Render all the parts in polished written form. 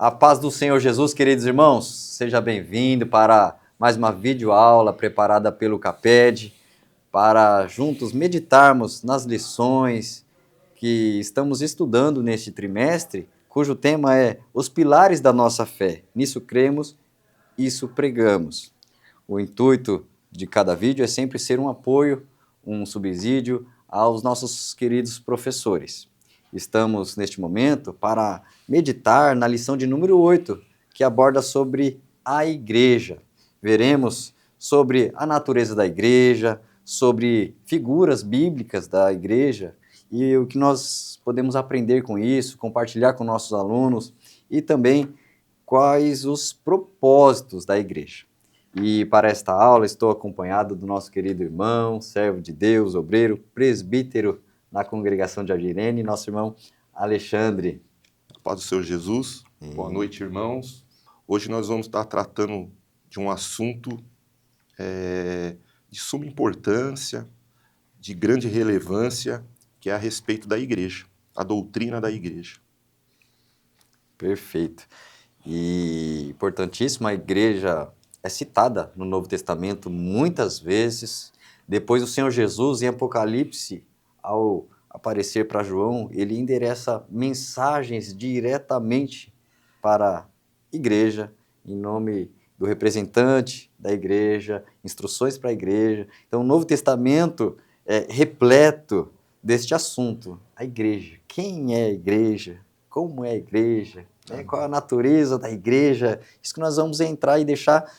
A paz do Senhor Jesus, queridos irmãos, seja bem-vindo para mais uma videoaula preparada pelo CAPED, para juntos meditarmos nas lições que estamos estudando neste trimestre, cujo tema é Os Pilares da Nossa Fé. Nisso cremos, isso pregamos. O intuito de cada vídeo é sempre ser um apoio, um subsídio aos nossos queridos professores. Estamos, neste momento, para meditar na lição de número 8, que aborda sobre a igreja. Veremos sobre a natureza da igreja, sobre figuras bíblicas da igreja e o que nós podemos aprender com isso, compartilhar com nossos alunos e também quais os propósitos da igreja. E para esta aula estou acompanhado do nosso querido irmão, servo de Deus, obreiro, presbítero na congregação de Aldirene, nosso irmão Alexandre. A paz do Senhor Jesus. Boa noite, irmãos. Hoje nós vamos estar tratando de um assunto de suma importância, de grande relevância, que é a respeito da igreja, a doutrina da igreja. Perfeito. E importantíssimo, a igreja é citada no Novo Testamento muitas vezes. Depois o Senhor Jesus, em Apocalipse, ao aparecer para João, ele endereça mensagens diretamente para a igreja, em nome do representante da igreja, instruções para a igreja. Então, o Novo Testamento é repleto deste assunto, a igreja. Quem é a igreja? Como é a igreja? Qual a natureza da igreja? Isso que nós vamos entrar e deixar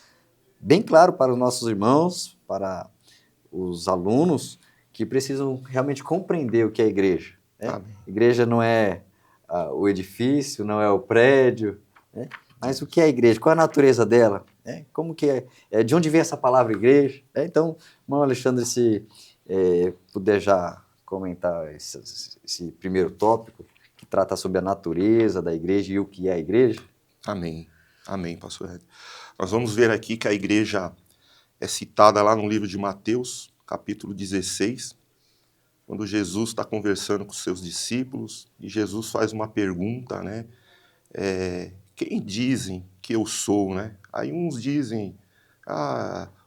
bem claro para os nossos irmãos, para os alunos, que precisam realmente compreender o que é a igreja. Né? Igreja não é o edifício, não é o prédio, né? Mas o que é a igreja? Qual a natureza dela? Como que é? De onde vem essa palavra igreja? Então, irmão Alexandre, se puder já comentar esse primeiro tópico, que trata sobre a natureza da igreja e o que é a igreja. Amém. Amém, pastor Ed. Nós vamos ver aqui que a igreja é citada lá no livro de Mateus, capítulo 16, quando Jesus está conversando com seus discípulos e Jesus faz uma pergunta, né? Quem dizem que eu sou, né? Aí uns dizem,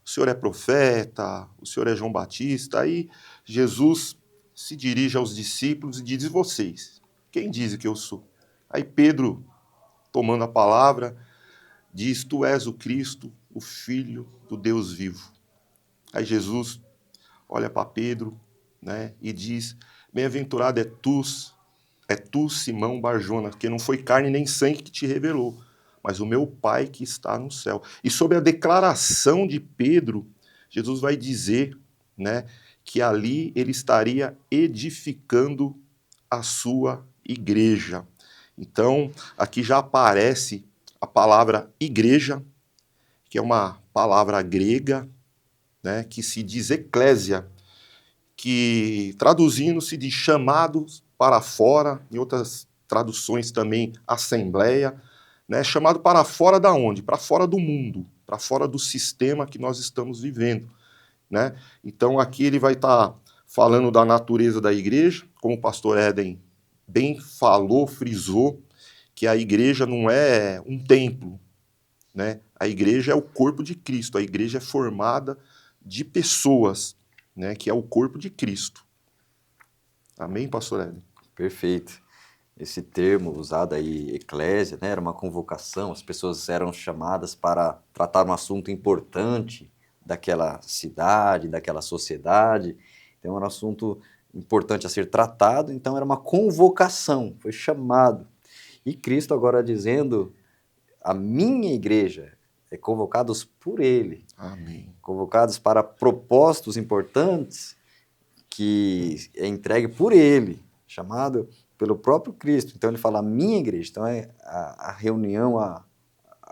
o senhor é profeta, o senhor é João Batista. Aí Jesus se dirige aos discípulos e diz, vocês, quem dizem que eu sou? Aí Pedro, tomando a palavra, diz, tu és o Cristo, o Filho do Deus vivo. Aí Jesus olha para Pedro, né, e diz, bem-aventurado é tu, Simão Barjona, porque não foi carne nem sangue que te revelou, mas o meu Pai que está no céu. E sobre a declaração de Pedro, Jesus vai dizer, né, que ali ele estaria edificando a sua igreja. Então, aqui já aparece a palavra igreja, que é uma palavra grega, né, que se diz eclésia, que traduzindo se diz chamados para fora, em outras traduções também assembleia, né, chamado para fora da onde? Para fora do mundo, para fora do sistema que nós estamos vivendo, né? Então aqui ele vai estar falando da natureza da igreja, como o pastor Éden bem falou, frisou, que a igreja não é um templo, né? A igreja é o corpo de Cristo, a igreja é formada de pessoas, né, que é o corpo de Cristo. Amém, pastor Éden? Perfeito. Esse termo usado aí, eclésia, né, era uma convocação, as pessoas eram chamadas para tratar um assunto importante daquela cidade, daquela sociedade, então era um assunto importante a ser tratado, então era uma convocação, foi chamado. E Cristo agora dizendo, a minha igreja, convocados por Ele, Amém. Convocados para propósitos importantes que é entregue por Ele, chamado pelo próprio Cristo. Então ele fala, a minha igreja, então é a reunião,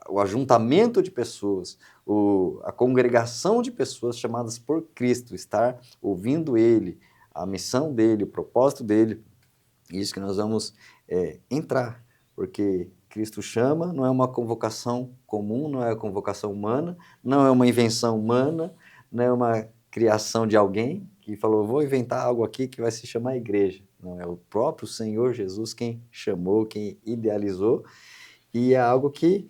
o ajuntamento de pessoas, a congregação de pessoas chamadas por Cristo, estar ouvindo Ele, a missão dEle, o propósito dEle, isso que nós vamos entrar, porque Cristo chama, não é uma convocação comum, não é uma convocação humana, não é uma invenção humana, não é uma criação de alguém que falou, vou inventar algo aqui que vai se chamar igreja. Não, é o próprio Senhor Jesus quem chamou, quem idealizou, e é algo que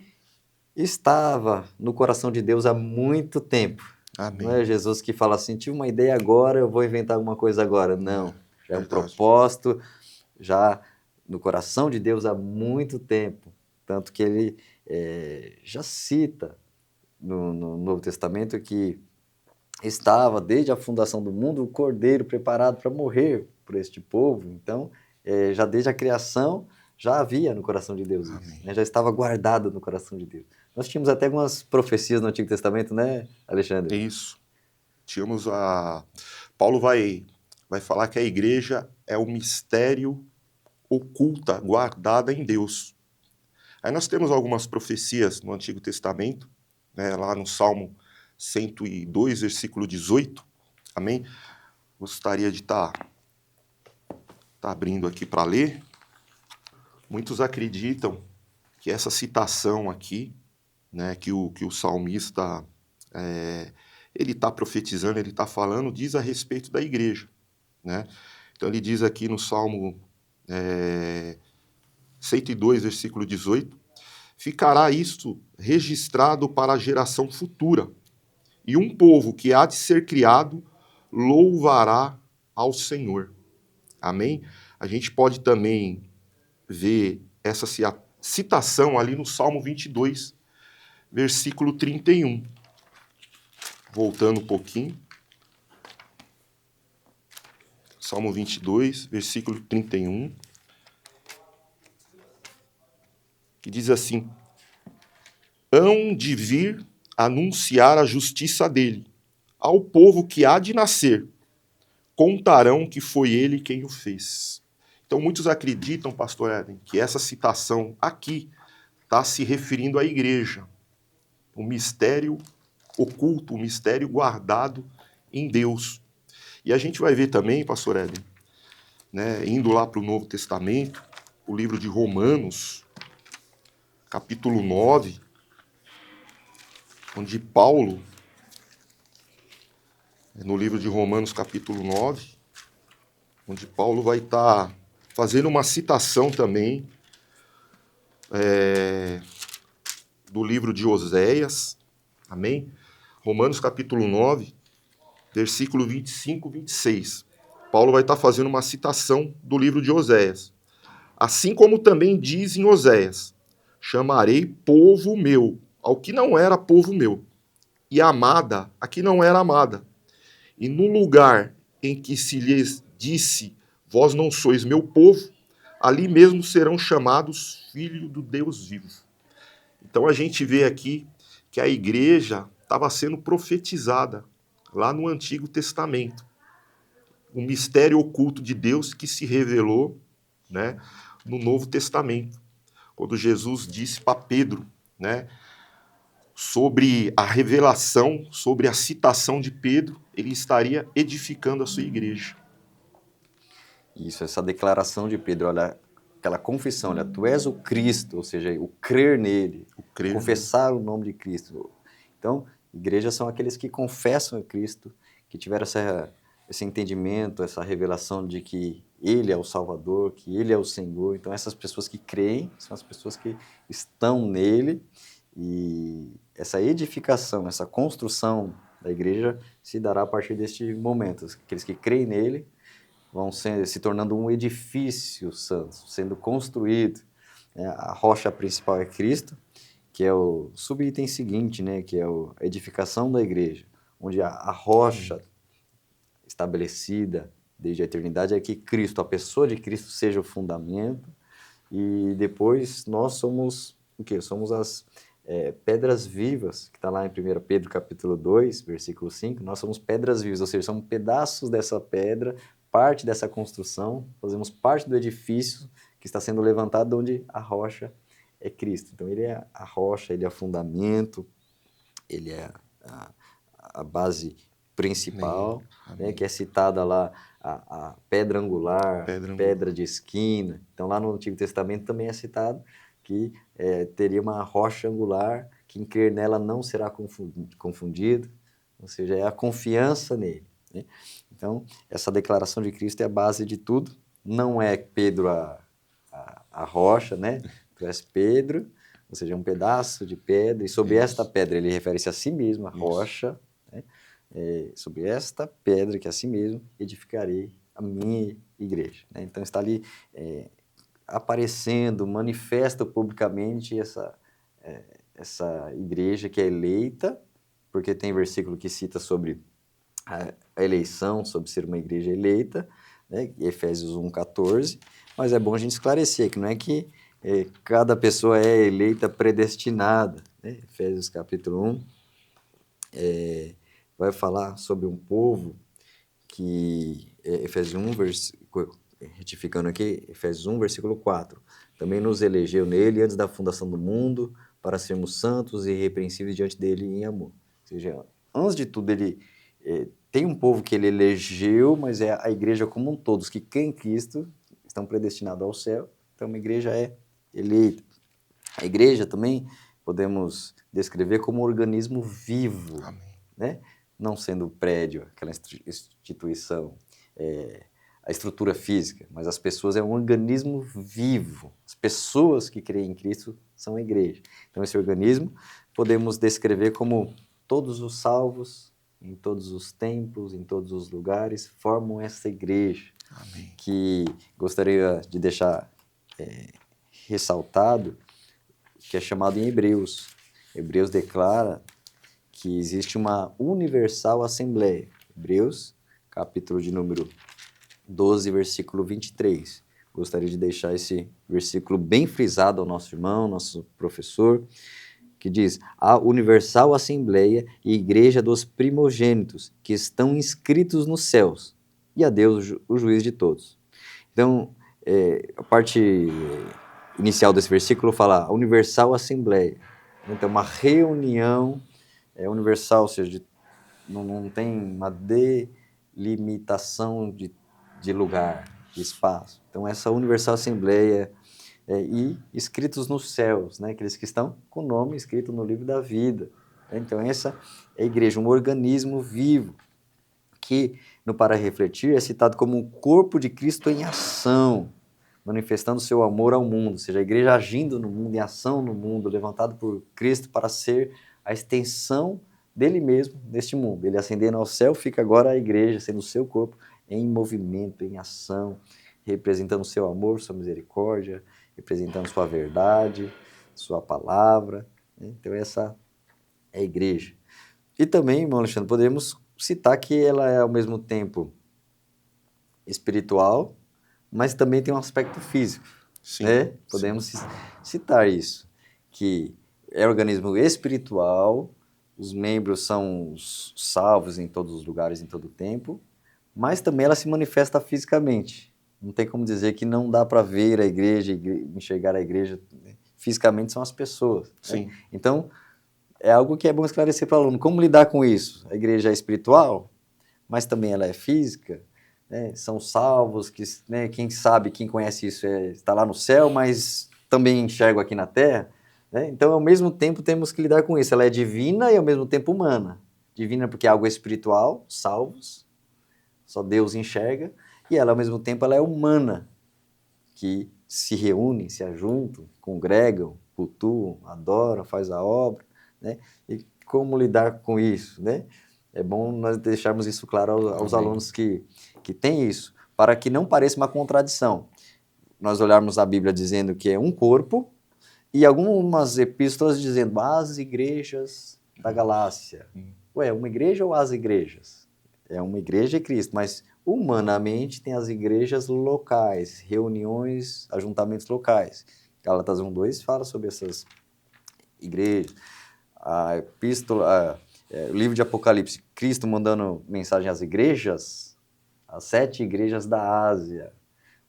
estava no coração de Deus há muito tempo. Não é Amém. Jesus que fala assim, tive uma ideia agora, eu vou inventar alguma coisa agora. Não, já é um Verdade. propósito, já no coração de Deus há muito tempo. Tanto que ele já cita no Novo Testamento que estava desde a fundação do mundo o Cordeiro preparado para morrer por este povo. Então, já desde a criação, já havia no coração de Deus isso, Amém. né? Já estava guardado no coração de Deus. Nós tínhamos até algumas profecias no Antigo Testamento, né, Alexandre? Isso. Tínhamos a... Paulo vai falar que a igreja é o mistério oculta, guardada em Deus. Aí nós temos algumas profecias no Antigo Testamento, né, lá no Salmo 102, versículo 18. Amém? Gostaria de estar abrindo aqui para ler. Muitos acreditam que essa citação aqui, né, que o salmista ele está profetizando, ele está falando, diz a respeito da igreja, né? Então ele diz aqui no Salmo 102, versículo 18, ficará isto registrado para a geração futura, e um povo que há de ser criado louvará ao Senhor. Amém? A gente pode também ver essa citação ali no Salmo 22, versículo 31. Voltando um pouquinho. Salmo 22, versículo 31. Que diz assim: hão de vir anunciar a justiça dele ao povo que há de nascer. Contarão que foi ele quem o fez. Então, muitos acreditam, pastor Eden, que essa citação aqui está se referindo à igreja. O mistério oculto, o mistério guardado em Deus. E a gente vai ver também, pastor Eden, né, indo lá para o Novo Testamento, o livro de Romanos, capítulo 9, onde Paulo, no livro de Romanos, capítulo 9, onde Paulo vai estar fazendo uma citação também do livro de Oséias, amém? Romanos, capítulo 9, versículo 25 e 26. Paulo vai estar fazendo uma citação do livro de Oséias. Assim como também diz em Oséias, chamarei povo meu ao que não era povo meu, e amada a que não era amada. E no lugar em que se lhes disse, vós não sois meu povo, ali mesmo serão chamados filhos do Deus vivo. Então a gente vê aqui que a igreja estava sendo profetizada lá no Antigo Testamento. Um mistério oculto de Deus que se revelou, né, no Novo Testamento. Quando Jesus disse para Pedro, né, sobre a revelação, sobre a citação de Pedro, ele estaria edificando a sua igreja. Isso, essa declaração de Pedro, olha, aquela confissão, olha, tu és o Cristo, ou seja, o crer nele, O crer, confessar o nome de Cristo. Então, igrejas são aqueles que confessam a Cristo, que tiveram esse entendimento, essa revelação de que Ele é o Salvador, que Ele é o Senhor. Então, essas pessoas que creem são as pessoas que estão nele, e essa edificação, essa construção da igreja se dará a partir deste momento. Aqueles que creem nele vão se tornando um edifício santo, sendo construído. A rocha principal é Cristo, que é o subitem seguinte, né, que é a edificação da igreja, onde a rocha estabelecida desde a eternidade é que Cristo, a pessoa de Cristo, seja o fundamento, e depois nós somos o quê? Somos as pedras vivas, que está lá em 1 Pedro capítulo 2, versículo 5, nós somos pedras vivas, ou seja, somos pedaços dessa pedra, parte dessa construção, fazemos parte do edifício que está sendo levantado, onde a rocha é Cristo. Então ele é a rocha, ele é o fundamento, ele é a base principal, amém. né, que é citada lá a pedra angular, pedra de esquina. Então lá no Antigo Testamento também é citado que teria uma rocha angular, quem crer nela não será confundido, ou seja, é a confiança nele, né? Então, essa declaração de Cristo é a base de tudo, não é Pedro a rocha, né? Tu és Pedro, ou seja, um pedaço de pedra, e sobre Isso. esta pedra ele refere-se a si mesmo, a Isso. rocha, né? Sobre esta pedra que é a si mesmo edificarei a minha igreja. Né? Então está ali aparecendo, manifesta publicamente essa igreja que é eleita, porque tem versículo que cita sobre a eleição, sobre ser uma igreja eleita, né? Efésios 1,14, mas é bom a gente esclarecer que não é que cada pessoa é eleita predestinada. Né? Efésios capítulo 1 vai falar sobre um povo que, Efésios 1, retificando aqui, Efésios 1, versículo 4, também nos elegeu nele antes da fundação do mundo para sermos santos e irrepreensíveis diante dele em amor. Ou seja, antes de tudo, ele tem um povo que ele elegeu, mas é a igreja como um todo, os que creem em Cristo estão predestinados ao céu, então uma igreja é eleita. A igreja também podemos descrever como um organismo vivo, né? Não sendo o prédio, aquela instituição, a estrutura física, mas as pessoas é um organismo vivo. As pessoas que creem em Cristo são a igreja. Então esse organismo podemos descrever como todos os salvos, em todos os tempos, em todos os lugares, formam essa igreja. Amém. Que gostaria de deixar ressaltado, que é chamado em Hebreus. Hebreus declara que existe uma universal assembleia. Hebreus, capítulo de número 12, versículo 23. Gostaria de deixar esse versículo bem frisado ao nosso irmão, nosso professor, que diz: a universal assembleia e igreja dos primogênitos, que estão inscritos nos céus, e a Deus, o juiz de todos. Então, a parte inicial desse versículo fala a universal assembleia. Então, uma reunião universal, ou seja, não tem uma delimitação de lugar, de espaço. Então, essa universal assembleia e escritos nos céus, né? Aqueles que estão com o nome escrito no livro da vida. Então, essa é a igreja, um organismo vivo, que, no Para Refletir, é citado como o corpo de Cristo em ação, manifestando seu amor ao mundo, ou seja, a igreja agindo no mundo, em ação no mundo, levantado por Cristo para ser a extensão dele mesmo neste mundo. Ele ascendendo ao céu, fica agora a igreja, sendo o seu corpo em movimento, em ação, representando seu amor, sua misericórdia, representando sua verdade, sua palavra. Então essa é a igreja. E também, irmão Alexandre, podemos citar que ela é ao mesmo tempo espiritual, mas também tem um aspecto físico. Sim, né? sim. Podemos citar isso, que é um organismo espiritual, os membros são salvos em todos os lugares, em todo o tempo, mas também ela se manifesta fisicamente. Não tem como dizer que não dá para ver a igreja, enxergar a igreja, né? Fisicamente são as pessoas. Sim. Né? Então, é algo que é bom esclarecer para o aluno. Como lidar com isso? A igreja é espiritual, mas também ela é física, né? São salvos, que, né, quem sabe, quem conhece isso está lá no céu, mas também enxergo aqui na terra. Né? Então, ao mesmo tempo, temos que lidar com isso. Ela é divina e, ao mesmo tempo, humana. Divina porque é algo espiritual, salvos, só Deus enxerga, e ela, ao mesmo tempo, ela é humana, que se reúnem, se ajuntam, congregam, cultuam, adoram, faz a obra, né? E como lidar com isso, né? É bom nós deixarmos isso claro aos alunos que têm isso, para que não pareça uma contradição. Nós olharmos a Bíblia dizendo que é um corpo, e algumas epístolas dizendo as igrejas da Galácia. Ué, uma igreja ou as igrejas? É uma igreja e Cristo, mas humanamente tem as igrejas locais, reuniões, ajuntamentos locais. Gálatas 1:2 fala sobre essas igrejas. A epístola, o livro de Apocalipse, Cristo mandando mensagem às igrejas, às 7 igrejas da Ásia,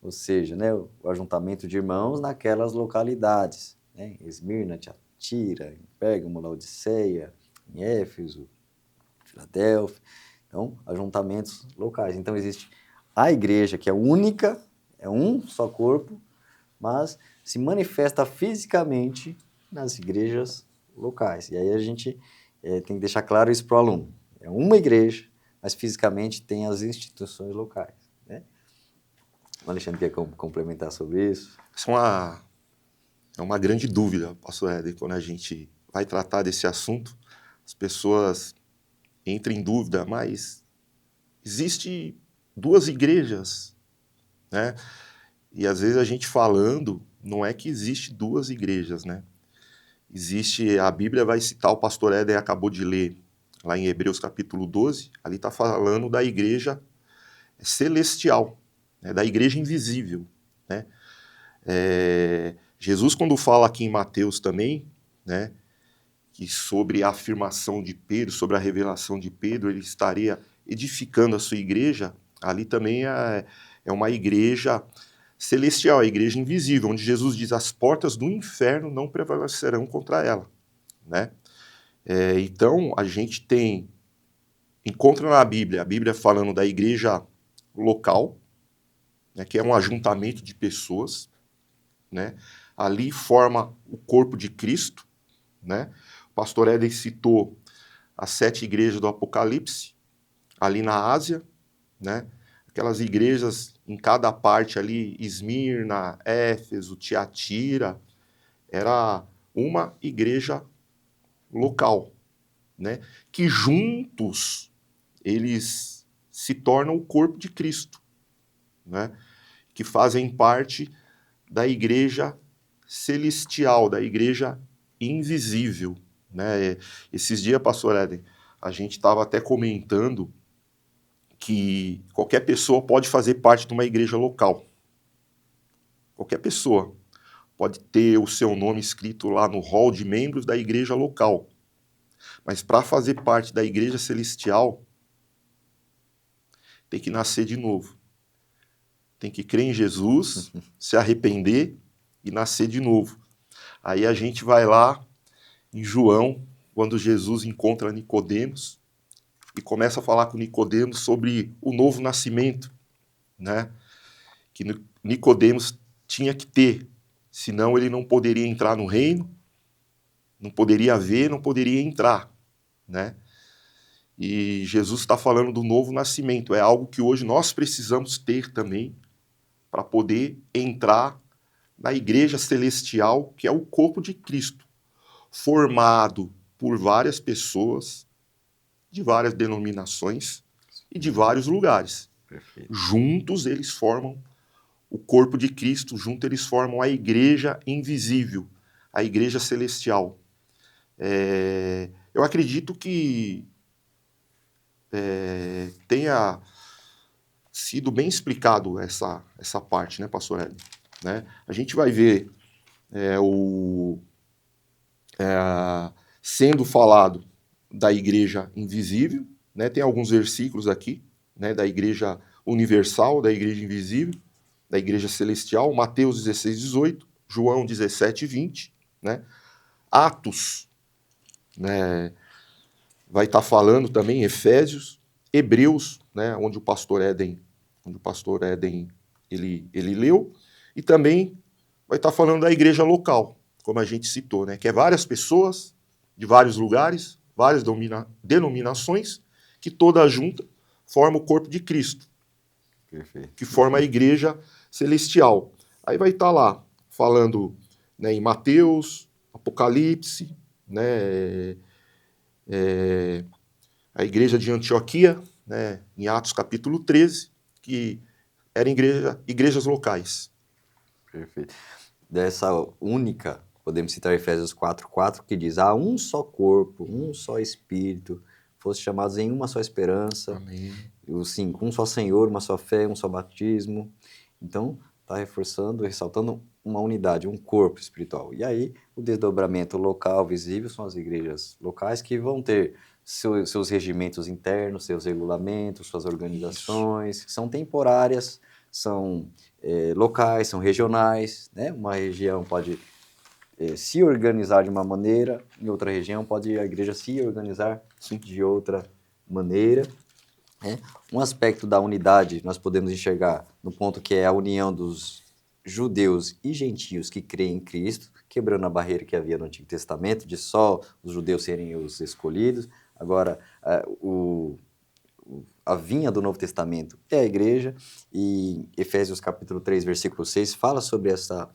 ou seja, né, o ajuntamento de irmãos naquelas localidades, né, Esmirna, Tiatira, em Pérgamo, Laodiceia, em Éfeso, Filadélfia. Então, ajuntamentos locais. Então, existe a igreja, que é única, é um só corpo, mas se manifesta fisicamente nas igrejas locais. E aí a gente tem que deixar claro isso para o aluno. É uma igreja, mas fisicamente tem as instituições locais. Né? O Alexandre quer complementar sobre isso? Essa é É uma grande dúvida, pastor Éder, quando a gente vai tratar desse assunto, as pessoas entram em dúvida, mas existe duas igrejas, né? E às vezes a gente falando, não é que existe duas igrejas, né? Existe, a Bíblia vai citar, o pastor Éder acabou de ler, lá em Hebreus capítulo 12, ali está falando da igreja celestial, né? Da igreja invisível, né? Jesus, quando fala aqui em Mateus também, né, que sobre a afirmação de Pedro, sobre a revelação de Pedro, ele estaria edificando a sua igreja, ali também é uma igreja celestial, a igreja invisível, onde Jesus diz: as portas do inferno não prevalecerão contra ela, né? Então, a gente encontra na Bíblia, a Bíblia falando da igreja local, né, que é um ajuntamento de pessoas, né? Ali forma o corpo de Cristo, né? O pastor Éden citou as 7 igrejas do Apocalipse, ali na Ásia, né? Aquelas igrejas em cada parte ali, Esmirna, Éfeso, Tiatira, era uma igreja local, né? Que juntos eles se tornam o corpo de Cristo, né? Que fazem parte da igreja celestial, da igreja invisível, né? Esses dias, pastor Éden, a gente estava até comentando que qualquer pessoa pode fazer parte de uma igreja local. Qualquer pessoa pode ter o seu nome escrito lá no hall de membros da igreja local. Mas para fazer parte da igreja celestial, tem que nascer de novo. Tem que crer em Jesus, se arrepender e nascer de novo. Aí a gente vai lá em João, quando Jesus encontra Nicodemos e começa a falar com Nicodemos sobre o novo nascimento, né? Que Nicodemos tinha que ter, senão ele não poderia entrar no reino, não poderia ver, não poderia entrar, né? E Jesus está falando do novo nascimento, é algo que hoje nós precisamos ter também para poder entrar na igreja celestial, que é o corpo de Cristo, formado por várias pessoas, de várias denominações e de vários lugares. Perfeito. Juntos eles formam o corpo de Cristo, juntos eles formam a igreja invisível, a igreja celestial. Eu acredito que tenha sido bem explicado essa parte, né, pastor Hélio? Né? A gente vai ver sendo falado da igreja invisível, né? Tem alguns versículos aqui, né, da igreja universal, da igreja invisível, da igreja celestial, Mateus 16, 18, João 17, 20, né? Atos, né, vai estar falando também, Efésios, Hebreus, né, onde o pastor Éden ele leu, e também vai estar falando da igreja local, como a gente citou, né, que é várias pessoas de vários lugares, várias denominações, que toda junta forma o corpo de Cristo, Perfeito. que forma a igreja celestial. Aí vai estar lá falando, né, em Mateus, Apocalipse, né, a igreja de Antioquia, né, em Atos capítulo 13, que eram igrejas locais. Perfeito. Dessa única, podemos citar Efésios 4:4, que diz: há um só corpo, um só espírito, fosse chamados em uma só esperança. Amém. O 5, um só Senhor, uma só fé, um só batismo. Então, está reforçando, ressaltando uma unidade, um corpo espiritual. E aí, o desdobramento local, visível, são as igrejas locais que vão ter seus regimentos internos, seus regulamentos, suas organizações, que são temporárias, são locais, são regionais, né? Uma região pode se organizar de uma maneira, em outra região pode a igreja se organizar de outra maneira. Um aspecto da unidade nós podemos enxergar no ponto que é a união dos judeus e gentios que creem em Cristo, quebrando a barreira que havia no Antigo Testamento, de só os judeus serem os escolhidos. Agora, a vinha do Novo Testamento é a igreja, e Efésios capítulo 3, versículo 6, fala sobre essa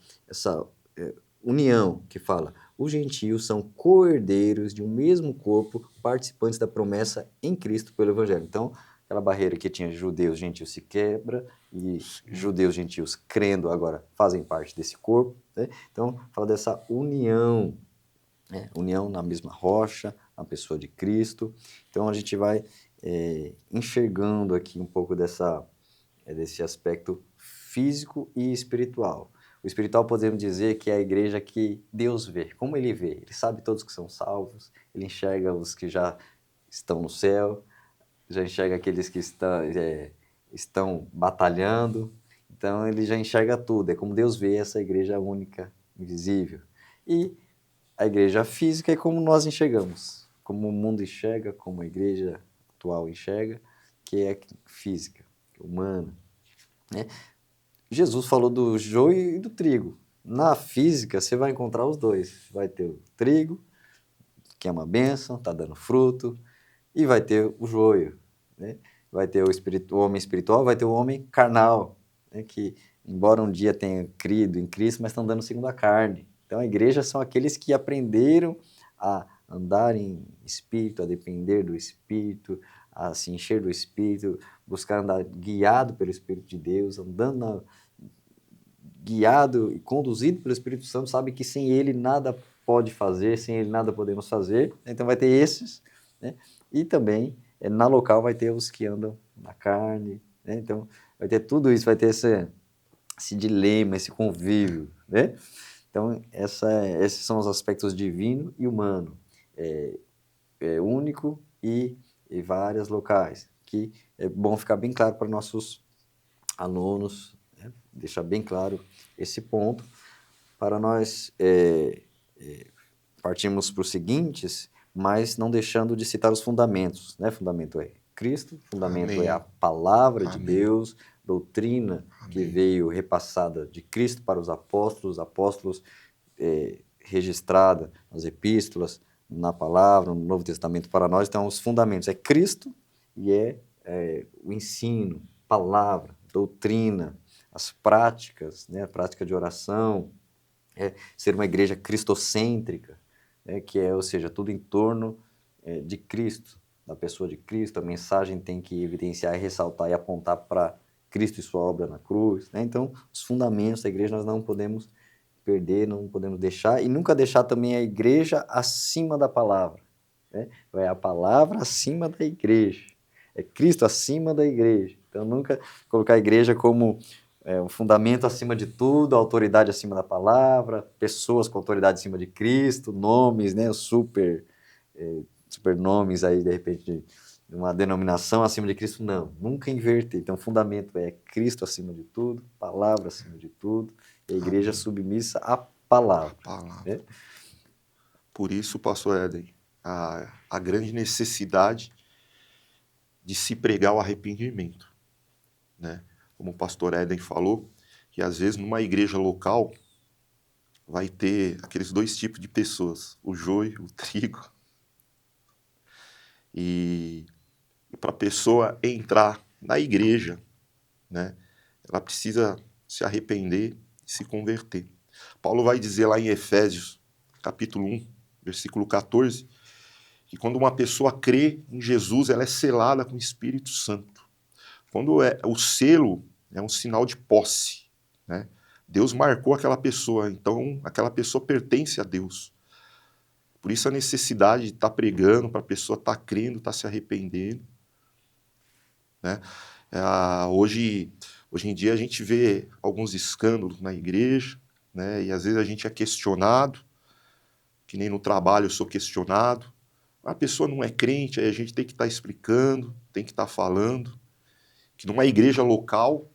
união, que fala, os gentios são co-herdeiros de um mesmo corpo, participantes da promessa em Cristo pelo Evangelho. Então, aquela barreira que tinha judeus, gentios se quebra, e judeus, gentios crendo agora fazem parte desse corpo, né? Então, fala dessa união, né? União na mesma rocha, na pessoa de Cristo. Então, a gente vai enxergando aqui um pouco desse aspecto físico e espiritual. O espiritual podemos dizer que é a igreja que Deus vê. Como ele vê? Ele sabe todos que são salvos, ele enxerga os que já estão no céu, já enxerga aqueles que estão batalhando. Então ele já enxerga tudo. É como Deus vê essa igreja única, invisível. E a igreja física é como nós enxergamos, como o mundo enxerga, como a igreja atual enxerga, que é física, humana, né? Jesus falou do joio e do trigo. Na física, você vai encontrar os dois. Vai ter o trigo, que é uma bênção, está dando fruto, e vai ter o joio, né? Vai ter o homem espiritual, vai ter o homem carnal, né? Que, embora um dia tenha crido em Cristo, mas estão dando segundo a carne. Então, a igreja são aqueles que aprenderam a andar em espírito, a depender do espírito, a se encher do espírito, buscar andar guiado pelo Espírito de Deus, guiado e conduzido pelo Espírito Santo, sabe que sem ele nada pode fazer, sem ele nada podemos fazer. Então vai ter esses, né? E também na local vai ter os que andam na carne, né? Então vai ter tudo isso, vai ter esse dilema, esse convívio, né? Então esses são os aspectos divino e humano, único e várias locais, que é bom ficar bem claro para nossos alunos, né? Deixar bem claro esse ponto, para nós partirmos para os seguintes, mas não deixando de citar os fundamentos, né? Fundamento é Cristo, fundamento é a Amém. palavra de Amém. Deus, doutrina que Amém. veio repassada de Cristo para os apóstolos registrada nas epístolas, na palavra, no Novo Testamento para nós. Então, os fundamentos é Cristo e o ensino, palavra, doutrina, as práticas, né? A prática de oração, ser uma igreja cristocêntrica, né? Ou seja, tudo em torno de Cristo, da pessoa de Cristo. A mensagem tem que evidenciar e ressaltar e apontar para Cristo e sua obra na cruz, né? Então, os fundamentos da igreja nós não podemos perder, não podemos deixar, e nunca deixar também a igreja acima da palavra, né? É a palavra acima da igreja, é Cristo acima da igreja. Então, nunca colocar a igreja como um fundamento acima de tudo, autoridade acima da palavra, pessoas com autoridade acima de Cristo, nomes, né, super nomes aí, de repente, de uma denominação acima de Cristo. Não, nunca inverter. Então, o fundamento é Cristo acima de tudo, palavra acima de tudo, e a igreja Amém. submissa à palavra. A palavra. Né? Por isso, pastor Éden, a grande necessidade de se pregar o arrependimento, né? Como o pastor Éden falou, que às vezes numa igreja local vai ter aqueles dois tipos de pessoas, o joio, o trigo. E para a pessoa entrar na igreja, né, ela precisa se arrepender e se converter. Paulo vai dizer lá em Efésios, capítulo 1, versículo 14, que quando uma pessoa crê em Jesus, ela é selada com o Espírito Santo. Quando o selo é um sinal de posse, né? Deus marcou aquela pessoa, então aquela pessoa pertence a Deus. Por isso a necessidade de estar pregando, para a pessoa estar crendo, estar se arrependendo, né? Hoje em dia a gente vê alguns escândalos na igreja, né? E às vezes a gente é questionado, que nem no trabalho eu sou questionado. A pessoa não é crente, aí a gente tem que estar explicando, tem que estar falando, que numa igreja local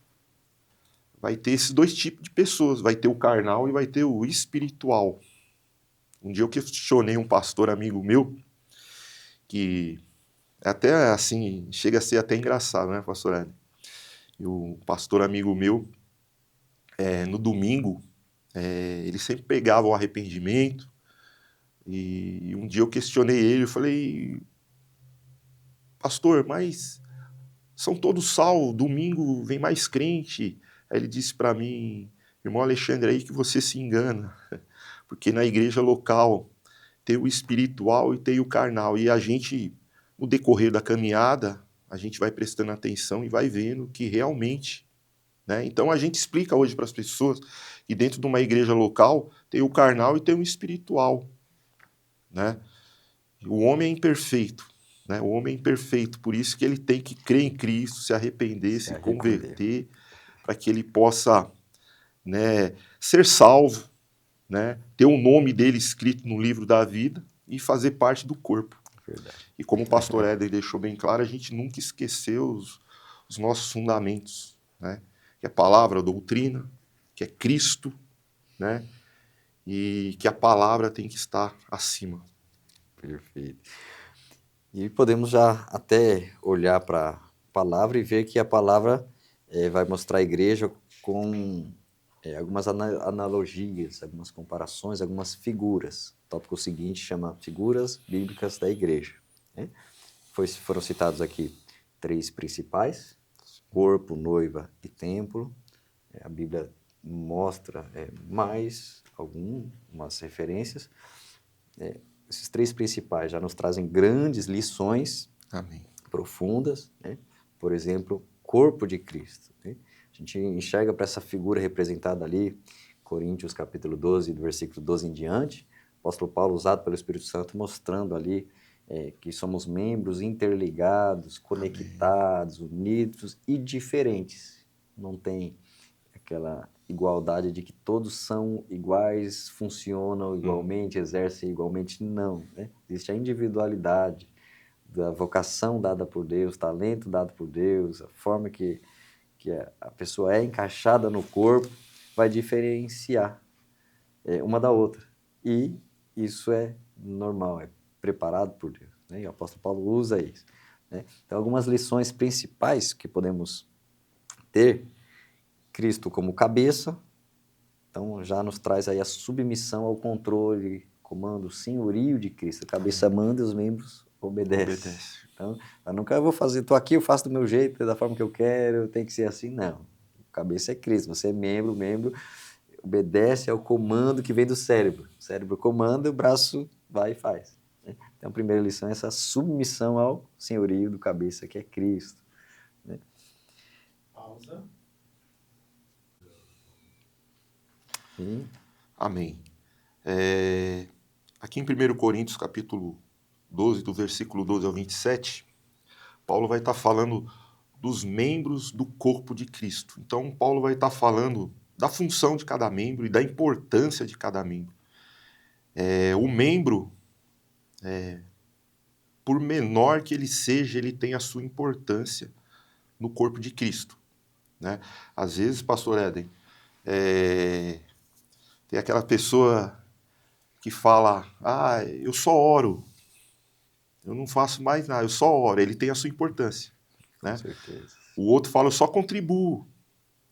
vai ter esses dois tipos de pessoas, vai ter o carnal e vai ter o espiritual. Um dia eu questionei um pastor amigo meu, que até assim, chega a ser até engraçado, né, pastor Ed? E o pastor amigo meu, no domingo, ele sempre pregava o arrependimento, e um dia eu questionei ele, eu falei, pastor, mas são todos salvos, domingo vem mais crente. Aí ele disse para mim, Irmão Alexandre, é aí que você se engana, porque na igreja local tem o espiritual e tem o carnal, e a gente, no decorrer da caminhada, a gente vai prestando atenção e vai vendo que realmente, né? Então a gente explica hoje para as pessoas que dentro de uma igreja local tem o carnal e tem o espiritual, né? O homem é imperfeito, né? O homem é imperfeito, por isso que ele tem que crer em Cristo, se arrepender, Se se arrepender. converter, para que ele possa, né, ser salvo, né, ter o nome dele escrito no livro da vida e fazer parte do corpo. Verdade. E como o pastor Éder deixou bem claro, a gente nunca esqueceu os nossos fundamentos, né? Que é a palavra, a doutrina, que é Cristo, né? E que a palavra tem que estar acima. Perfeito. E podemos já até olhar para a palavra e ver que a palavra vai mostrar a igreja com algumas analogias, algumas comparações, algumas figuras. O tópico seguinte chama Figuras Bíblicas da Igreja, né? Foram citados aqui 3 principais: corpo, noiva e templo. A Bíblia mostra mais algumas referências. Esses 3 principais já nos trazem grandes lições Amém. profundas, né? Por exemplo, corpo de Cristo, né? A gente enxerga para essa figura representada ali, Coríntios capítulo 12, do versículo 12 em diante, o apóstolo Paulo, usado pelo Espírito Santo, mostrando ali que somos membros interligados, conectados, unidos e diferentes. Não tem aquela igualdade de que todos são iguais, funcionam igualmente, exercem igualmente, não, né? Existe a individualidade da vocação dada por Deus, talento dado por Deus, a forma que a pessoa é encaixada no corpo vai diferenciar uma da outra. E isso é normal, é preparado por Deus, né? E o apóstolo Paulo usa isso, né? Então, algumas lições principais que podemos ter: Cristo como cabeça, então já nos traz aí a submissão ao controle, comando, senhorio de Cristo. A cabeça manda e os membros obedecem. Obedece. Então, eu nunca vou fazer, estou aqui, eu faço do meu jeito, da forma que eu quero, tem que ser assim, não. A cabeça é Cristo, você é membro, o membro obedece ao comando que vem do cérebro. O cérebro comanda, o braço vai e faz, né? Então, a primeira lição é essa submissão ao senhorio do cabeça, que é Cristo, né? Pausa. E Amém. Aqui em 1 Coríntios, capítulo 12, do versículo 12 ao 27, Paulo vai estar falando dos membros do corpo de Cristo. Então, Paulo vai estar falando da função de cada membro e da importância de cada membro. O membro, por menor que ele seja, ele tem a sua importância no corpo de Cristo, né? Às vezes, pastor Éden, tem aquela pessoa que fala, eu só oro, eu não faço mais nada, eu só oro. Ele tem a sua importância, com né? certeza. O outro fala, eu só contribuo,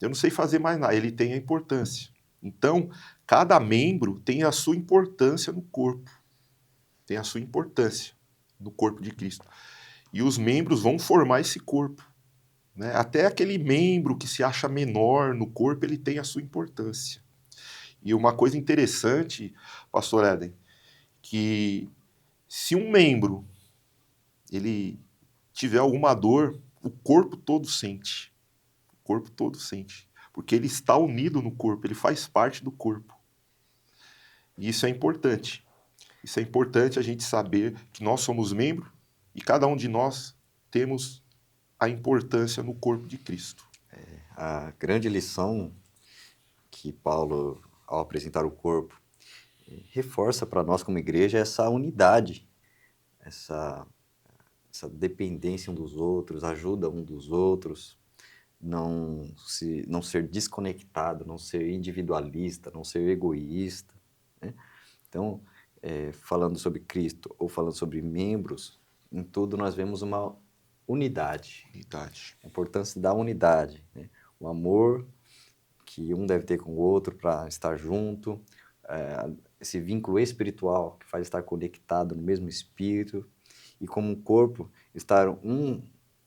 eu não sei fazer mais nada. Ele tem a importância. Então, cada membro tem a sua importância no corpo, tem a sua importância no corpo de Cristo. E os membros vão formar esse corpo, né? Até aquele membro que se acha menor no corpo, ele tem a sua importância. E uma coisa interessante, pastor Éden, que se um membro ele tiver alguma dor, o corpo todo sente. O corpo todo sente. Porque ele está unido no corpo, ele faz parte do corpo. E isso é importante. Isso é importante a gente saber que nós somos membros e cada um de nós temos a importância no corpo de Cristo. A grande lição que Paulo, ao apresentar o corpo, reforça para nós como igreja é essa unidade, essa dependência um dos outros, ajuda um dos outros, não ser desconectado, não ser individualista, não ser egoísta, né? Então, falando sobre Cristo ou falando sobre membros, em tudo nós vemos uma unidade, Unidade. a importância da unidade, né? O amor que um deve ter com o outro para estar junto, esse vínculo espiritual que faz estar conectado no mesmo espírito, e como um corpo, estar um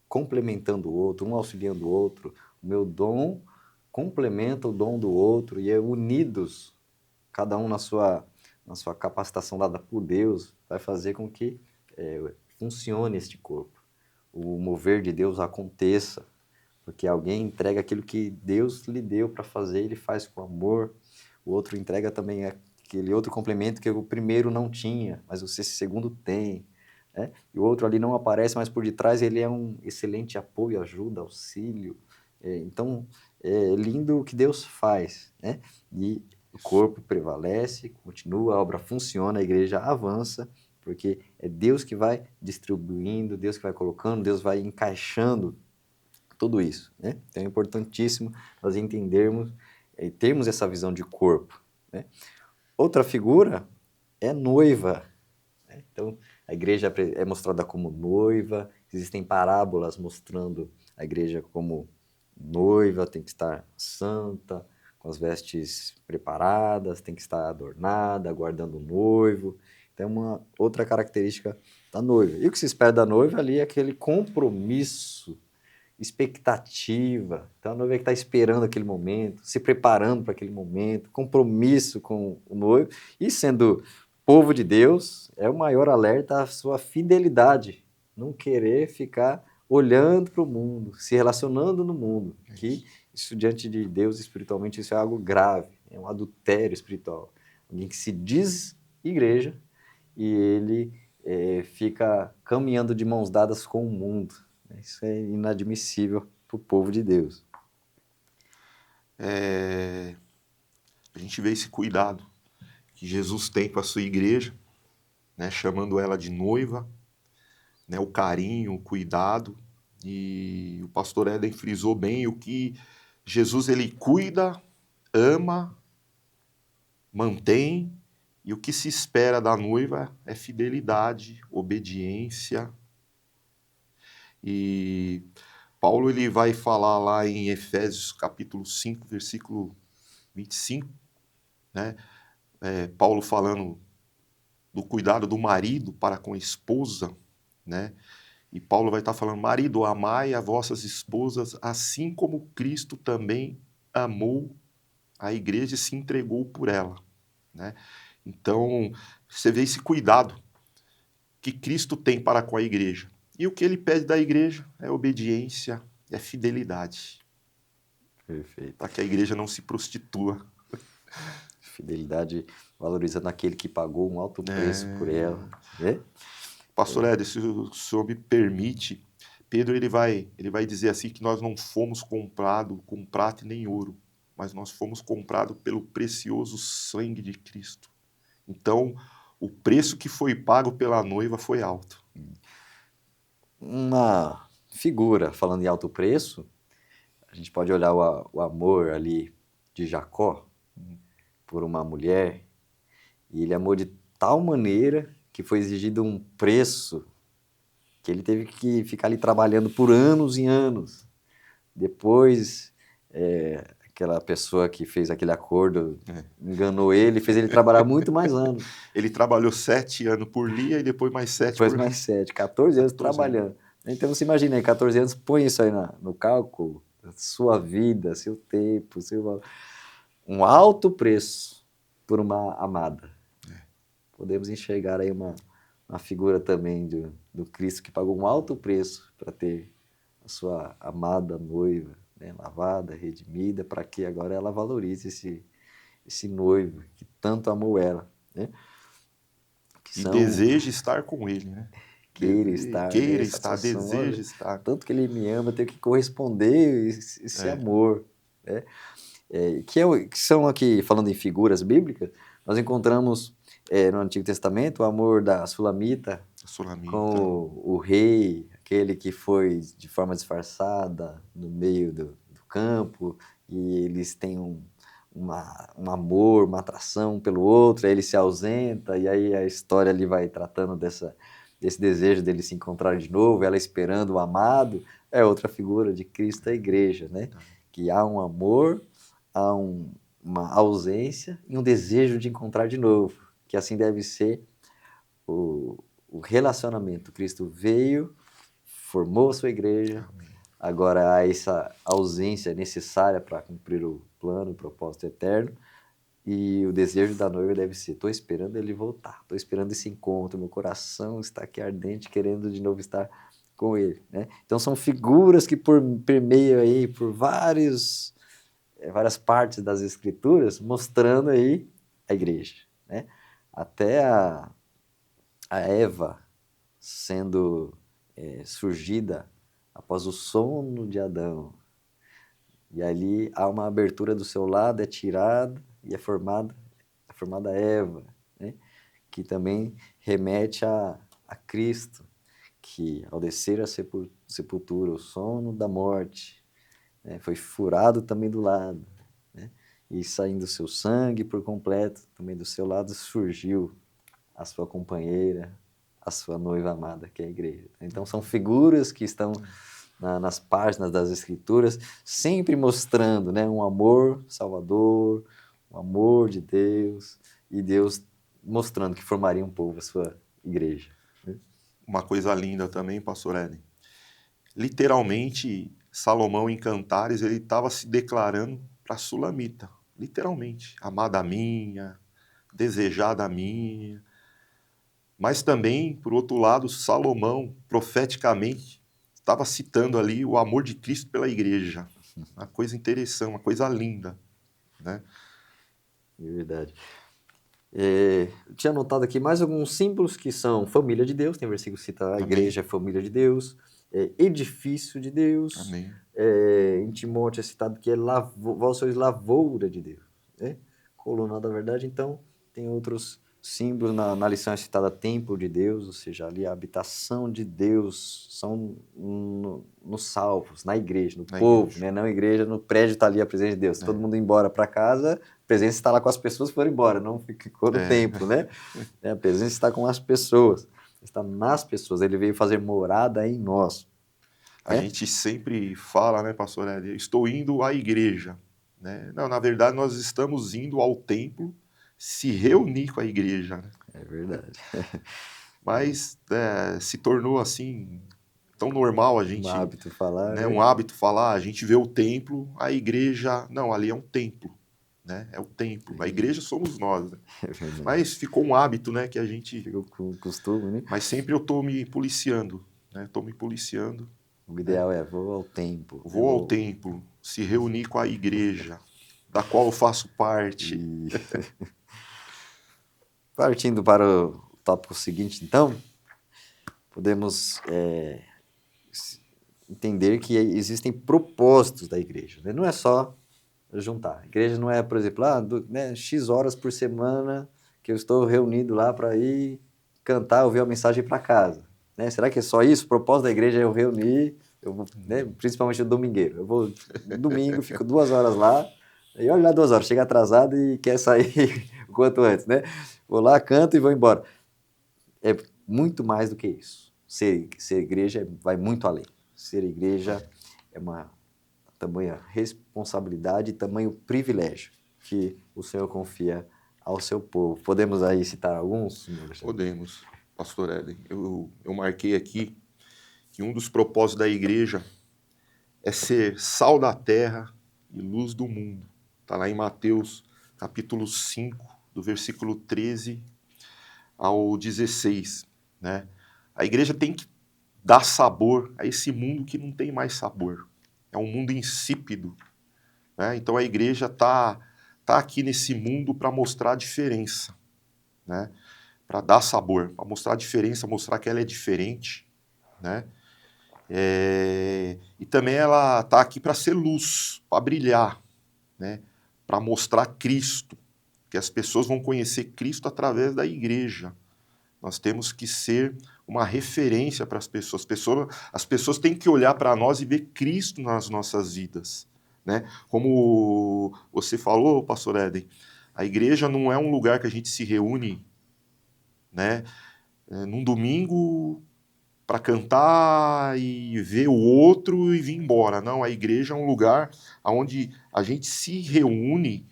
complementando o outro, um auxiliando o outro. O meu dom complementa o dom do outro e unidos, cada um na sua capacitação dada por Deus, vai fazer com que funcione este corpo. O mover de Deus aconteça, porque alguém entrega aquilo que Deus lhe deu para fazer, ele faz com amor. O outro entrega também aquele outro complemento que o primeiro não tinha, mas esse segundo tem. Né? E o outro ali não aparece, mas por detrás ele é um excelente apoio, ajuda, auxílio. Então, é lindo o que Deus faz, né? E o corpo prevalece, continua, a obra funciona, a igreja avança, porque é Deus que vai distribuindo, Deus que vai colocando, Deus vai encaixando tudo isso, né? Então é importantíssimo nós entendermos e termos essa visão de corpo, né? Outra figura é noiva, né? Então a igreja é mostrada como noiva, existem parábolas mostrando a igreja como noiva, tem que estar santa, com as vestes preparadas, tem que estar adornada, aguardando o noivo. Então, uma outra característica da noiva. E o que se espera da noiva ali é aquele compromisso, expectativa. Então, a noiva é que está esperando aquele momento, se preparando para aquele momento, compromisso com o noivo. E sendo povo de Deus, é o maior alerta à sua fidelidade. Não querer ficar olhando para o mundo, se relacionando no mundo. Que isso diante de Deus, espiritualmente, isso é algo grave. É um adultério espiritual. Alguém que se diz igreja e ele fica caminhando de mãos dadas com o mundo. Isso é inadmissível para o povo de Deus. A gente vê esse cuidado que Jesus tem com a sua igreja, né, chamando ela de noiva, né, o carinho, o cuidado. E o pastor Éden frisou bem o que Jesus ele cuida, ama, mantém, e o que se espera da noiva é fidelidade, obediência. E Paulo ele vai falar lá em Efésios capítulo 5, versículo 25, né? Paulo falando do cuidado do marido para com a esposa, né? E Paulo vai estar falando, marido, amai as vossas esposas, assim como Cristo também amou a igreja e se entregou por ela, né? Então, você vê esse cuidado que Cristo tem para com a igreja. E o que ele pede da igreja é obediência, é fidelidade. Perfeito. Para que a igreja não se prostitua. Fidelidade valorizando aquele que pagou um alto preço por ela. Né? Pastor Éder, se o senhor me permite, Pedro ele vai dizer assim que nós não fomos comprados com prata e nem ouro, mas nós fomos comprados pelo precioso sangue de Cristo. Então, o preço que foi pago pela noiva foi alto. Uma figura, falando em alto preço, a gente pode olhar o amor ali de Jacó por uma mulher, e ele amou de tal maneira que foi exigido um preço que ele teve que ficar ali trabalhando por anos e anos. Depois, aquela pessoa que fez aquele acordo enganou ele, fez ele trabalhar muito mais anos. Ele trabalhou 7 anos por Lia e depois mais 7 Depois por... mais 7, 14 anos 14 trabalhando. Então você imagina aí, 14 anos, põe isso aí no cálculo, sua vida, seu tempo, um alto preço por uma amada. Podemos enxergar aí uma figura também do Cristo que pagou um alto preço para ter a sua amada noiva, né, lavada, redimida, para que agora ela valorize esse noivo que tanto amou ela. Né? E deseja estar com ele, né? Queira estar, deseja estar. Tanto que ele me ama, eu tenho que corresponder esse amor. Né? Que são aqui, falando em figuras bíblicas, nós encontramos no Antigo Testamento o amor da Sulamita com o rei, aquele que foi de forma disfarçada no meio do campo, e eles têm um amor, uma atração pelo outro, aí ele se ausenta, e aí a história ali vai tratando desse desejo dele se encontrar de novo, ela esperando o amado. É outra figura de Cristo, a igreja, né? Que há um amor, há uma ausência e um desejo de encontrar de novo, que assim deve ser o relacionamento. Cristo veio, formou a sua igreja, Agora há essa ausência necessária para cumprir o plano, o propósito eterno. E o desejo da noiva deve ser: estou esperando ele voltar, estou esperando esse encontro, meu coração está aqui ardente, querendo de novo estar com ele, né? Então são figuras que permeiam aí por várias partes das escrituras, mostrando aí a igreja, né? Até a Eva sendo surgida após o sono de Adão. E ali há uma abertura do seu lado, é tirada e é formada Eva, né? Que também remete a Cristo, que ao descer a sepultura, o sono da morte, né, foi furado também do lado, né? E saindo seu sangue por completo, também do seu lado surgiu a sua companheira, a sua noiva amada, que é a igreja. Então são figuras que estão nas páginas das Escrituras, sempre mostrando, né, um amor salvador, um amor de Deus, e Deus mostrando que formaria um povo, a sua igreja. Né? Uma coisa linda também, pastor Éden. Literalmente, Salomão em Cantares, ele estava se declarando para a Sulamita. Literalmente. Amada minha, desejada minha. Mas também, por outro lado, Salomão, profeticamente, estava citando ali o amor de Cristo pela igreja. Uma coisa interessante, uma coisa linda, né? Verdade. Eu tinha anotado aqui mais alguns símbolos que são família de Deus, tem versículo que cita a Amém. igreja é família de Deus, edifício de Deus. Amém. Em Timóteo é citado que vós sois lavoura de Deus, né? Coluna da verdade. Então tem outros símbolos, na lição é citada templo de Deus, ou seja, ali a habitação de Deus são nos salvos, na igreja, no povo, igreja. né? Não igreja, no prédio está ali a presença de Deus. Se todo mundo ir embora para casa, a presença está lá com as pessoas que foram embora, não ficou no templo, né? A presença está com as pessoas, está nas pessoas. Ele veio fazer morada em nós. A gente sempre fala, né, pastor Éder, estou indo à igreja. Né? Não, na verdade, nós estamos indo ao templo se reunir com a igreja. Né? É verdade. Mas se tornou assim tão normal a gente, Um hábito falar, né, né? um hábito falar, a gente vê o templo, a igreja, não, ali é um templo, né? É o templo, a igreja somos nós, né? Mas ficou um hábito, né, que a gente ficou com costume, né? Mas sempre eu tô me policiando, né? Tô me policiando. O ideal vou ao templo. Vou ao templo, se reunir com a igreja, da qual eu faço parte. Partindo para o tópico seguinte, então, podemos entender que existem propósitos da igreja, né? Não é só juntar. A igreja não é, por exemplo, X horas por semana que eu estou reunido lá para ir cantar, ouvir a mensagem para casa. Né? Será que é só isso? O propósito da igreja é eu reunir, né? Principalmente o domingueiro. Eu vou no domingo, fico 2 horas lá, e olha lá 2 horas, chega atrasado e quer sair o quanto antes, né? Vou lá, canto e vou embora. É muito mais do que isso. Ser igreja vai muito além. Ser igreja é uma tamanha responsabilidade e tamanho privilégio que o Senhor confia ao seu povo. Podemos aí citar alguns? Podemos, pastor Éden. Eu marquei aqui que um dos propósitos da igreja é ser sal da terra e luz do mundo. Está lá em Mateus, capítulo 5, do versículo 13 ao 16. Né? A igreja tem que dar sabor a esse mundo que não tem mais sabor. É um mundo insípido. Né? Então a igreja tá aqui nesse mundo para mostrar a diferença. Né? Para dar sabor, para mostrar a diferença, mostrar que ela é diferente. Né? E também ela está aqui para ser luz, para brilhar, né? Para mostrar Cristo, que as pessoas vão conhecer Cristo através da igreja. Nós temos que ser uma referência para as pessoas. As pessoas têm que olhar para nós e ver Cristo nas nossas vidas. Né? Como você falou, pastor Éden, a igreja não é um lugar que a gente se reúne, né, num domingo para cantar e ver o outro e vir embora. Não, a igreja é um lugar onde a gente se reúne,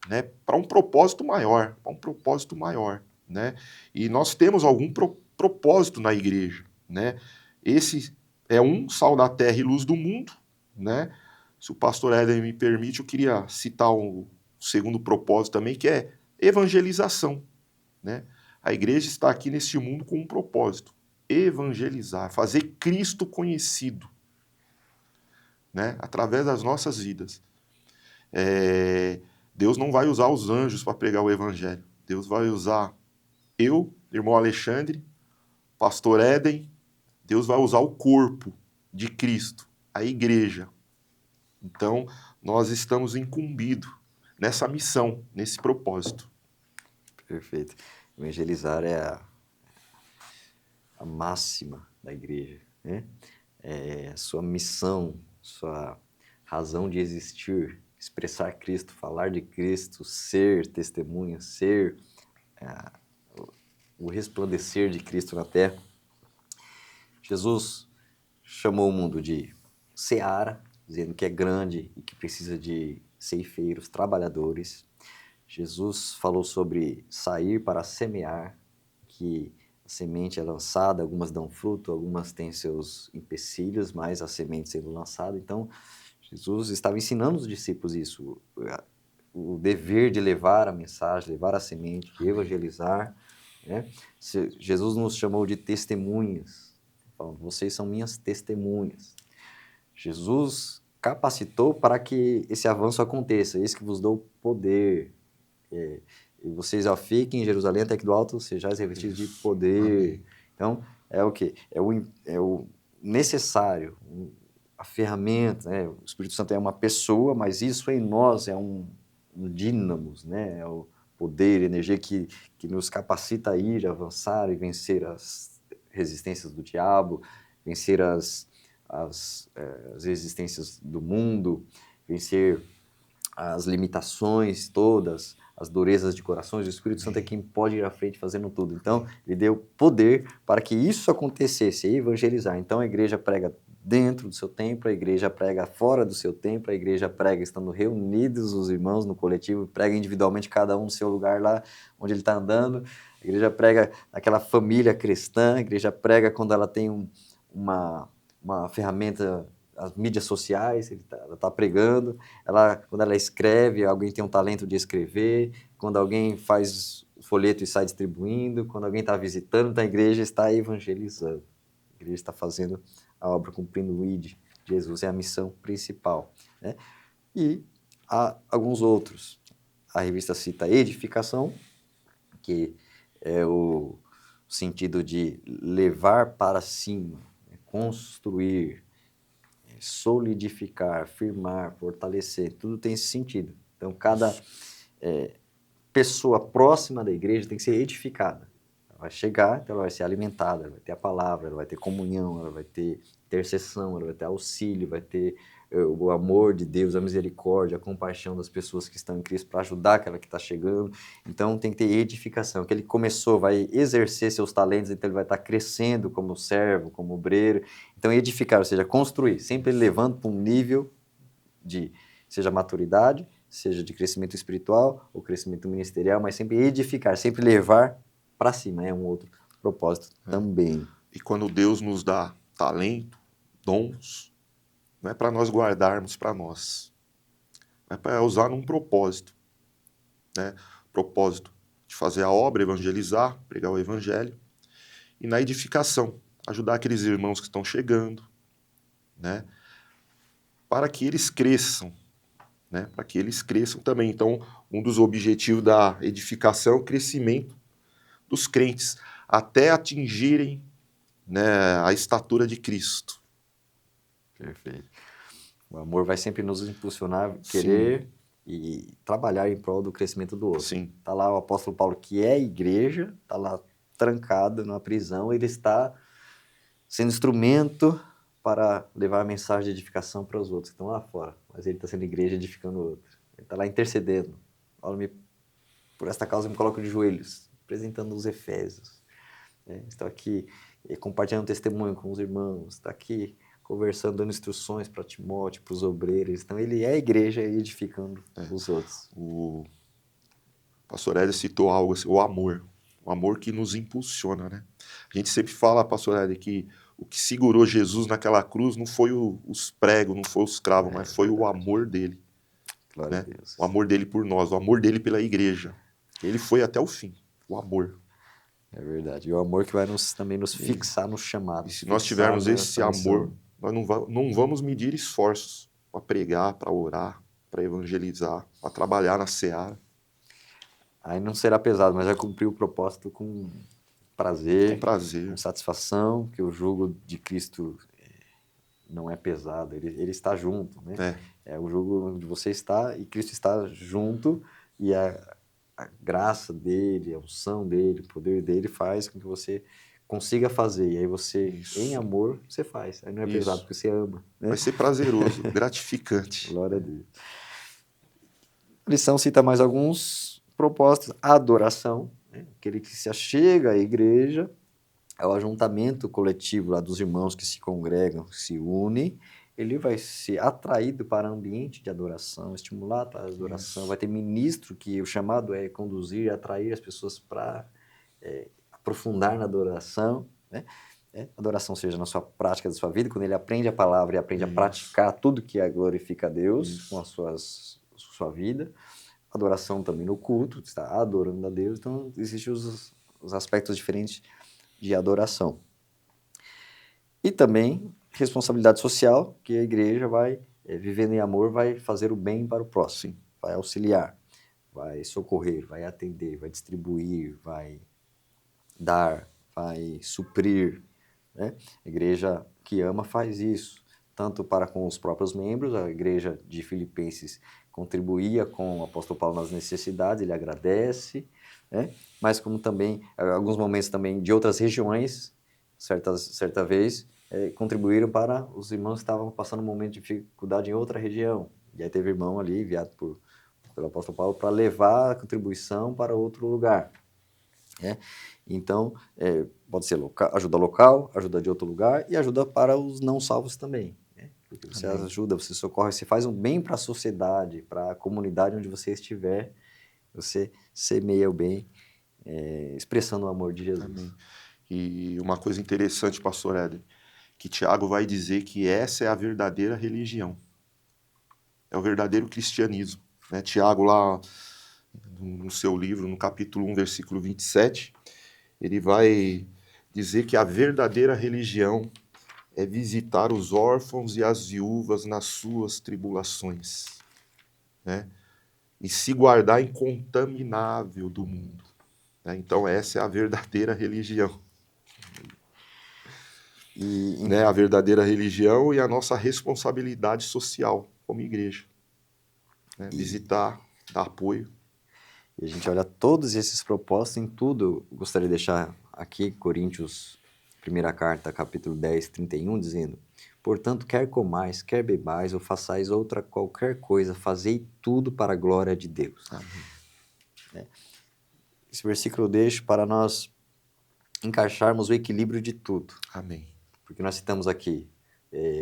né, para um propósito maior, né? E nós temos algum propósito na igreja, né? Esse é um, sal da terra e luz do mundo, né? Se o pastor Éder me permite, eu queria citar o segundo propósito também, que é evangelização, né? A igreja está aqui neste mundo com um propósito: evangelizar, fazer Cristo conhecido, né? Através das nossas vidas. Deus não vai usar os anjos para pregar o evangelho. Deus vai usar eu, irmão Alexandre, pastor Éden. Deus vai usar o corpo de Cristo, a igreja. Então, nós estamos incumbidos nessa missão, nesse propósito. Perfeito. Evangelizar é a máxima da igreja, né? É a sua missão, sua razão de existir, expressar Cristo, falar de Cristo, ser testemunha, ser o resplandecer de Cristo na terra. Jesus chamou o mundo de seara, dizendo que é grande e que precisa de ceifeiros, trabalhadores. Jesus falou sobre sair para semear, que a semente é lançada, algumas dão fruto, algumas têm seus empecilhos, mas a semente sendo lançada. Então, Jesus estava ensinando os discípulos isso, o dever de levar a mensagem, levar a semente, de evangelizar, né? Jesus nos chamou de testemunhas, falando, vocês são minhas testemunhas. Jesus capacitou para que esse avanço aconteça, eis que vos dou poder. E vocês fiquem em Jerusalém até que do alto sejais revestidos de poder. Amém. Então, é o quê? É o necessário, a ferramenta, né? O Espírito Santo é uma pessoa, mas isso em nós é um dínamos, né? É o poder, energia que nos capacita a ir, avançar e vencer as resistências do diabo, vencer as resistências do mundo, vencer as limitações todas, as durezas de corações. O Espírito Santo é quem pode ir à frente fazendo tudo. Então, ele deu poder para que isso acontecesse, evangelizar. Então, a igreja prega dentro do seu templo, a igreja prega fora do seu templo, a igreja prega estando reunidos os irmãos no coletivo, prega individualmente cada um no seu lugar lá onde ele está andando, a igreja prega naquela família cristã, a igreja prega quando ela tem uma ferramenta, as mídias sociais, ela está pregando, quando ela escreve, alguém tem um talento de escrever, quando alguém faz folheto e sai distribuindo, quando alguém está visitando, então a igreja está evangelizando, a igreja está fazendo a obra, cumprindo o ID. Jesus é a missão principal, né? E há alguns outros. A revista cita edificação, que é o sentido de levar para cima, construir, solidificar, firmar, fortalecer, tudo tem esse sentido. Então, cada pessoa próxima da igreja tem que ser edificada. Ela vai chegar, então ela vai ser alimentada, ela vai ter a palavra, ela vai ter comunhão, ela vai ter intercessão, ela vai ter auxílio, vai ter o amor de Deus, a misericórdia, a compaixão das pessoas que estão em Cristo para ajudar aquela que está chegando. Então tem que ter edificação. Que ele começou, vai exercer seus talentos, então ele vai estar crescendo como servo, como obreiro. Então edificar, ou seja, construir, sempre levando para um nível de, seja maturidade, seja de crescimento espiritual ou crescimento ministerial, mas sempre edificar, sempre levar para cima, é um outro propósito também. E quando Deus nos dá talento, dons, não é para nós guardarmos para nós, é para usar num propósito, né? Propósito de fazer a obra, evangelizar, pregar o evangelho, e na edificação, ajudar aqueles irmãos que estão chegando, né? Para que eles cresçam, né? Para que eles cresçam também. Então, um dos objetivos da edificação é o crescimento dos crentes, até atingirem, né, a estatura de Cristo. Perfeito. O amor vai sempre nos impulsionar a querer e trabalhar em prol do crescimento do outro. Sim. Está lá o apóstolo Paulo, que é a igreja, está lá trancado numa prisão, ele está sendo instrumento para levar a mensagem de edificação para os outros que estão lá fora. Mas ele está sendo igreja edificando o outro. Ele está lá intercedendo. Paulo, por esta causa, me coloco de joelhos, apresentando os Efésios. Estou aqui compartilhando testemunho com os irmãos, está aqui conversando, dando instruções para Timóteo, para os obreiros. Então, ele é a igreja edificando os outros. O pastor Hélio citou algo assim, o amor que nos impulsiona, né? A gente sempre fala, pastor Hélio, que o que segurou Jesus naquela cruz não foi os pregos, não foi os cravos, mas foi o amor dele, Glória a né? Deus. O amor dele por nós, o amor dele pela igreja. Ele foi até o fim, o amor. É verdade. E o amor que vai também nos fixar no chamado. E se nós fixar tivermos esse nessa missão. amor, nós não vamos medir esforços para pregar, para orar, para evangelizar, para trabalhar na seara. Aí não será pesado, mas vai cumprir o propósito com prazer, Com prazer. com satisfação, que o jugo de Cristo não é pesado, ele está junto, né? É o jugo onde você está e Cristo está junto, e a graça dele, a unção dele, o poder dele faz com que você consiga fazer. E aí você, Isso. em amor, você faz. Aí não é pesado, Isso. porque você ama, né? Vai ser prazeroso, gratificante. Glória a Deus. A lição cita mais alguns propósitos. A adoração, né? Aquele que se achega à igreja, é o ajuntamento coletivo lá dos irmãos que se congregam, que se unem. Ele vai ser atraído para ambiente de adoração, estimular a adoração. Isso. Vai ter ministro que o chamado é conduzir, atrair as pessoas para aprofundar na adoração, né? Adoração seja na sua prática da sua vida, quando ele aprende a palavra e aprende a praticar tudo que glorifica a Deus com a sua vida. Adoração também no culto, está adorando a Deus. Então, existem os aspectos diferentes de adoração. E também responsabilidade social, que a igreja vai, vivendo em amor, vai fazer o bem para o próximo, vai auxiliar, vai socorrer, vai atender, vai distribuir, vai dar, vai suprir, né? A igreja que ama faz isso, tanto para com os próprios membros. A igreja de Filipenses contribuía com o apóstolo Paulo nas necessidades, ele agradece, né? Mas como também, em alguns momentos também de outras regiões, certa vez, contribuíram para os irmãos que estavam passando um momento de dificuldade em outra região. E aí teve irmão ali, enviado pelo apóstolo Paulo, para levar a contribuição para outro lugar. Então, pode ser ajuda local, ajuda de outro lugar e ajuda para os não salvos também. Porque você ajuda, você socorre, você faz um bem para a sociedade, para a comunidade onde você estiver, você semeia o bem, expressando o amor de Jesus. Amém. E uma coisa interessante, pastor Éder, que Tiago vai dizer que essa é a verdadeira religião. É o verdadeiro cristianismo, né? Tiago, lá no seu livro, no capítulo 1, versículo 27, ele vai dizer que a verdadeira religião é visitar os órfãos e as viúvas nas suas tribulações, né? E se guardar incontaminável do mundo, né? Então essa é a verdadeira religião. Né? A verdadeira religião e a nossa responsabilidade social como igreja, né? Visitar, dar apoio. E a gente olha todos esses propósitos em tudo. Eu gostaria de deixar aqui Coríntios, primeira carta, capítulo 10, 31, dizendo: portanto, quer comais, quer bebais, ou façais outra qualquer coisa, fazei tudo para a glória de Deus. Amém. Esse versículo eu deixo para nós encaixarmos o equilíbrio de tudo. Amém. Porque nós citamos aqui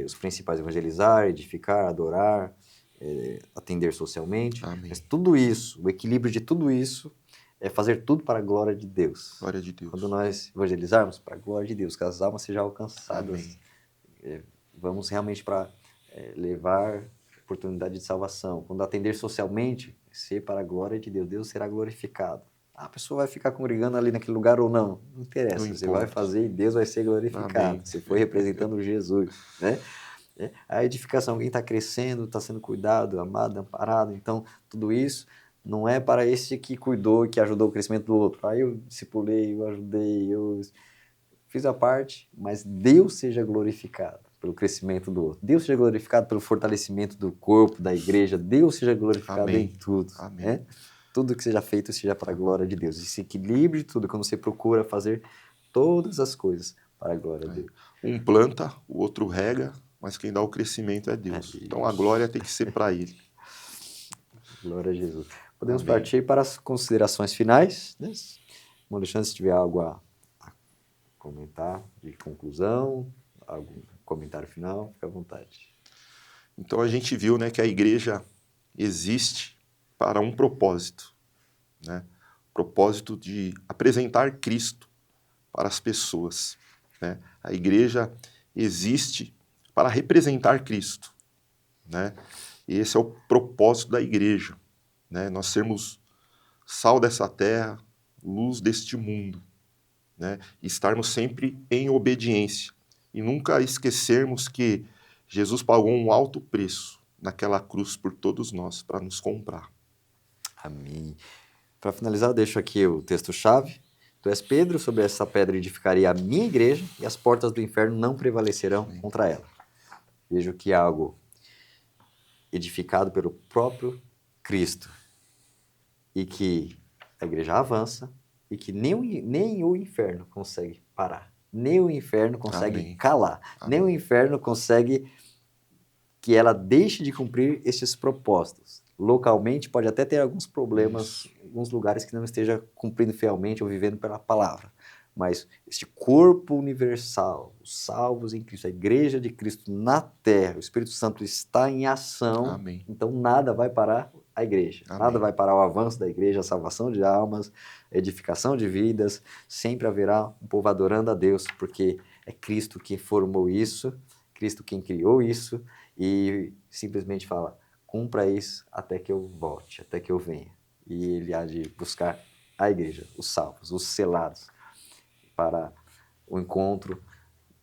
os principais: evangelizar, edificar, adorar, atender socialmente. Amém. Mas tudo isso, o equilíbrio de tudo isso, é fazer tudo para a glória de Deus. Glória de Deus. Quando nós evangelizarmos, para a glória de Deus, que as almas sejam alcançadas. Vamos realmente para levar oportunidade de salvação. Quando atender socialmente, ser para a glória de Deus. Deus será glorificado. A pessoa vai ficar congregando ali naquele lugar ou não, não interessa. Não Você importa. vai fazer e Deus vai ser glorificado. Amém. Você foi representando Jesus, né? A edificação, alguém está crescendo, está sendo cuidado, amado, amparado. Então, tudo isso não é para esse que cuidou, que ajudou o crescimento do outro. Aí eu discipulei, eu ajudei, eu fiz a parte, mas Deus seja glorificado pelo crescimento do outro. Deus seja glorificado pelo fortalecimento do corpo, da igreja. Deus seja glorificado Amém. em tudo. Amém. Né? Tudo que seja feito seja para a glória de Deus. Esse equilíbrio de tudo, quando você procura fazer todas as coisas para a glória de Deus. Um planta, o outro rega, mas quem dá o crescimento é Deus. Então a glória tem que ser para Ele. Glória a Jesus. Podemos Amém. partir para as considerações finais, né? Alexandre, se tiver algo a comentar de conclusão, algum comentário final, fique à vontade. Então a gente viu, né, que a igreja existe para um propósito, né? Propósito de apresentar Cristo para as pessoas, né? A igreja existe para representar Cristo, né? E esse é o propósito da igreja, né? Nós sermos sal dessa terra, luz deste mundo, né? E estarmos sempre em obediência e nunca esquecermos que Jesus pagou um alto preço naquela cruz por todos nós para nos comprar. Amém. Para finalizar, eu deixo aqui o texto-chave. Tu és Pedro, sobre essa pedra edificarei a minha igreja e as portas do inferno não prevalecerão contra ela. Vejo que é algo edificado pelo próprio Cristo e que a igreja avança e que nem o inferno consegue parar. Nem o inferno consegue Amém. calar. Amém. Nem o inferno consegue que ela deixe de cumprir esses propósitos. Localmente pode até ter alguns problemas, alguns lugares que não esteja cumprindo fielmente ou vivendo pela palavra. Mas este corpo universal, os salvos em Cristo, a igreja de Cristo na terra, o Espírito Santo está em ação, Amém. então nada vai parar a igreja. Amém. Nada vai parar o avanço da igreja, a salvação de almas, a edificação de vidas. Sempre haverá um povo adorando a Deus, porque é Cristo quem formou isso, Cristo quem criou isso, e simplesmente fala, cumpra isso até que eu volte, até que eu venha. E ele há de buscar a igreja, os salvos, os selados, para o encontro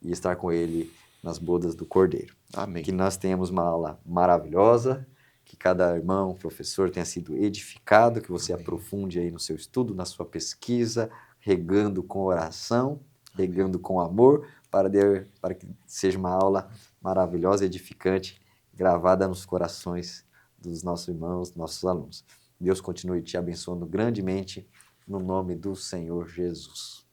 e estar com ele nas bodas do Cordeiro. Amém. Que nós tenhamos uma aula maravilhosa, que cada irmão, professor tenha sido edificado, que você aprofunde aí no seu estudo, na sua pesquisa, regando com oração, regando com amor, para que seja uma aula maravilhosa, edificante, gravada nos corações dos nossos irmãos, nossos alunos. Deus continue te abençoando grandemente, no nome do Senhor Jesus.